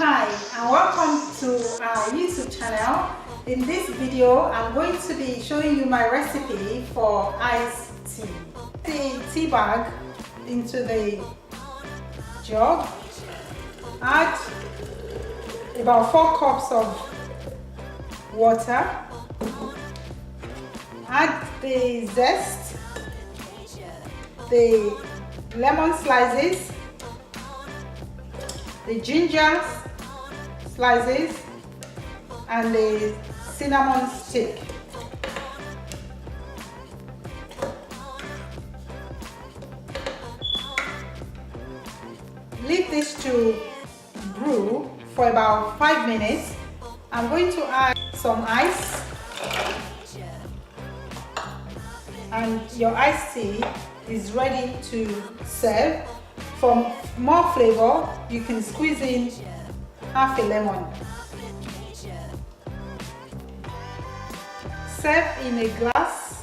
Hi and welcome to our YouTube channel. In this video I'm going to be showing you my recipe for iced tea. The tea bag into the jug, add about 4 cups of water, add the zest, the lemon slices, the ginger slices and the cinnamon stick. Leave this to brew for about 5 minutes. I'm going to add some ice, and your iced tea is ready to serve. For more flavor, you can squeeze in half a lemon. Serve in a glass